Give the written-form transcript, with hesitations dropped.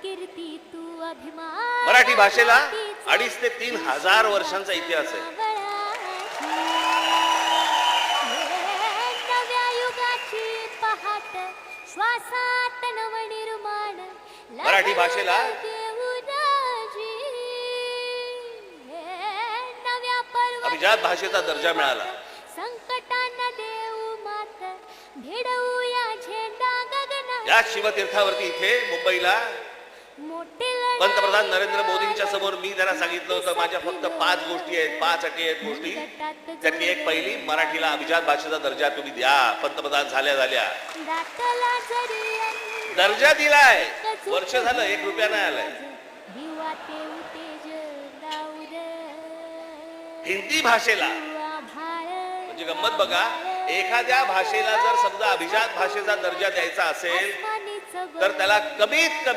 कीर्ती तू अभिमान मराठी भाषेला 2,500 ते 3,000 वर्षांचा इतिहास आहे. नव्या युगाची पहाट श्वासात नवनिर्माण मराठी भाषेला नव्या पर्वत अभिजात भाषेचा दर्जा मिळाला. संकटांना देऊ मात भिडवूया झेंडा गगनात. या शिवतीर्थावरती इथे मुंबईला मोठे पंतप्रधान नरेंद्र मोदींच्या समोर मी त्यांना सांगितलं होतं माझ्या फक्त 5 गोष्टी आहेत, 5 अटी आहेत गोष्टी. त्यातली एक पहिली, मराठीला अभिजात भाषेचा दर्जा तुम्ही द्या. पंतप्रधान झाल्या दाटला जरी दर्जा दिलाय. वर्ष झालं 1 रुपया नाही आलाय. दिवा तेऊ तेज दाऊद हिंदी भाषेला म्हणजे गंमत बघा, एखाद्या भाषेला जर समजा अभिजात भाषेचा दर्जा द्यायचा असेल तर त्याला कमीत कमी